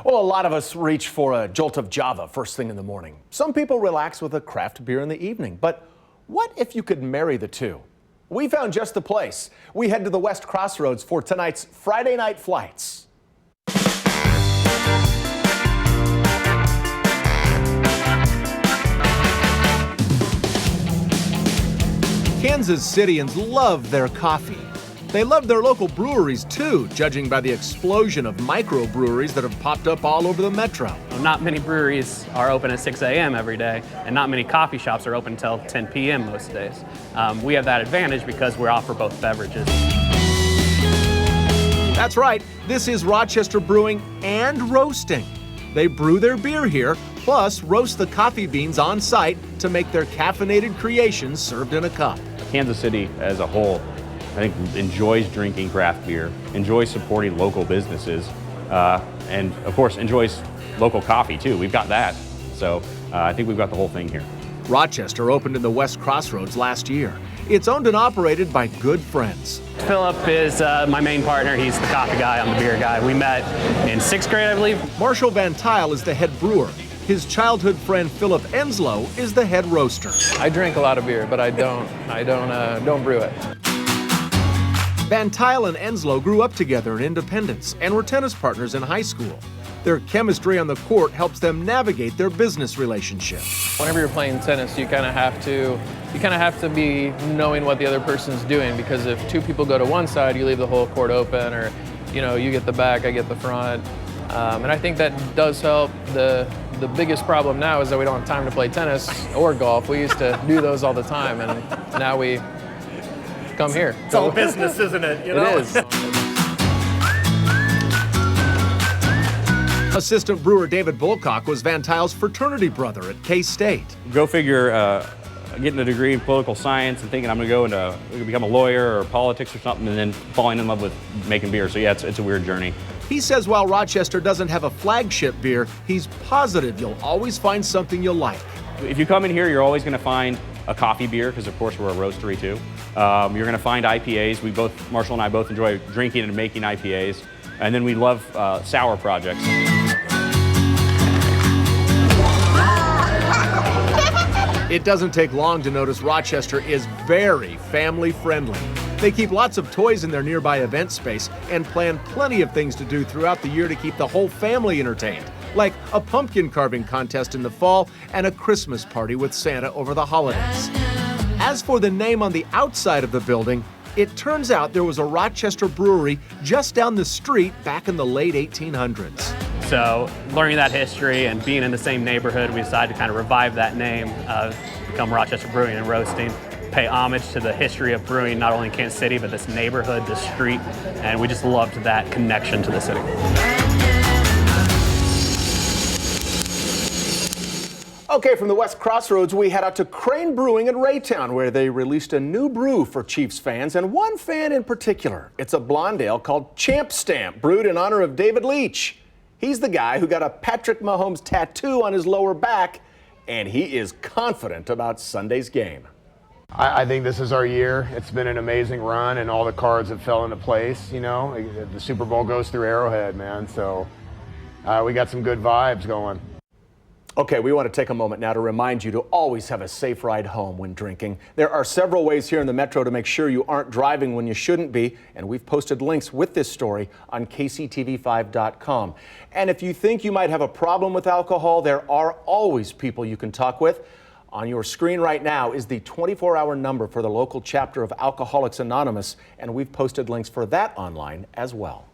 Well, a lot of us reach for a jolt of Java first thing in the morning. Some people relax with a craft beer in the evening. But what if you could marry the two? We found just the place. We head to the West Crossroads for tonight's Friday Night Flights. Kansas Cityans love their coffee. They love their local breweries too, judging by the explosion of microbreweries that have popped up all over the metro. Not many breweries are open at 6 a.m. every day, and not many coffee shops are open until 10 p.m. most days. We have that advantage because we offer both beverages. That's right, this is Rochester Brewing and Roasting. They brew their beer here, plus roast the coffee beans on site to make their caffeinated creations served in a cup. Kansas City as a whole, I think, enjoys drinking craft beer, enjoys supporting local businesses, and of course enjoys local coffee too. We've got that. So I think we've got the whole thing here. Rochester opened in the West Crossroads last year. It's owned and operated by good friends. Philip is my main partner. He's the coffee guy, I'm the beer guy. We met in 6th grade, I believe. Marshall Van Tile is the head brewer. His childhood friend Philip Enslow is the head roaster. I drink a lot of beer, but I don't brew it. Van Tile and Enslow grew up together in Independence and were tennis partners in high school. Their chemistry on the court helps them navigate their business relationship. Whenever you're playing tennis, you kind of have to be knowing what the other person's doing, because if two people go to one side, you leave the whole court open, or you get the back, I get the front. And I think that does help. The biggest problem now is that we don't have time to play tennis or golf. We used to do those all the time, and now we come here. It's all business, isn't it? It is. Assistant brewer David Bulcock was Van Tile's fraternity brother at K-State. Go figure, getting a degree in political science and thinking I'm going to become a lawyer or politics or something, and then falling in love with making beer. So yeah, it's a weird journey. He says while Rochester doesn't have a flagship beer, he's positive you'll always find something you'll like. If you come in here, you're always going to find a coffee beer, because of course we're a roastery too. You're going to find IPAs. Marshall and I both enjoy drinking and making IPAs. And then we love sour projects. It doesn't take long to notice Rochester is very family friendly. They keep lots of toys in their nearby event space and plan plenty of things to do throughout the year to keep the whole family entertained, like a pumpkin carving contest in the fall and a Christmas party with Santa over the holidays. As for the name on the outside of the building, it turns out there was a Rochester brewery just down the street back in the late 1800s. So learning that history and being in the same neighborhood, we decided to kind of revive that name, become Rochester Brewing and Roasting, pay homage to the history of brewing, not only in Kansas City, but this neighborhood, this street, and we just loved that connection to the city. Okay, from the West Crossroads, we head out to Crane Brewing in Raytown, where they released a new brew for Chiefs fans, and one fan in particular. It's a blonde ale called Champ Stamp, brewed in honor of David Leach. He's the guy who got a Patrick Mahomes tattoo on his lower back, and he is confident about Sunday's game. I think this is our year. It's been an amazing run, and all the cards have fell into place. The Super Bowl goes through Arrowhead, man, so we got some good vibes going. Okay, we want to take a moment now to remind you to always have a safe ride home when drinking. There are several ways here in the Metro to make sure you aren't driving when you shouldn't be, and we've posted links with this story on kctv5.com. And if you think you might have a problem with alcohol, there are always people you can talk with. On your screen right now is the 24-hour number for the local chapter of Alcoholics Anonymous, and we've posted links for that online as well.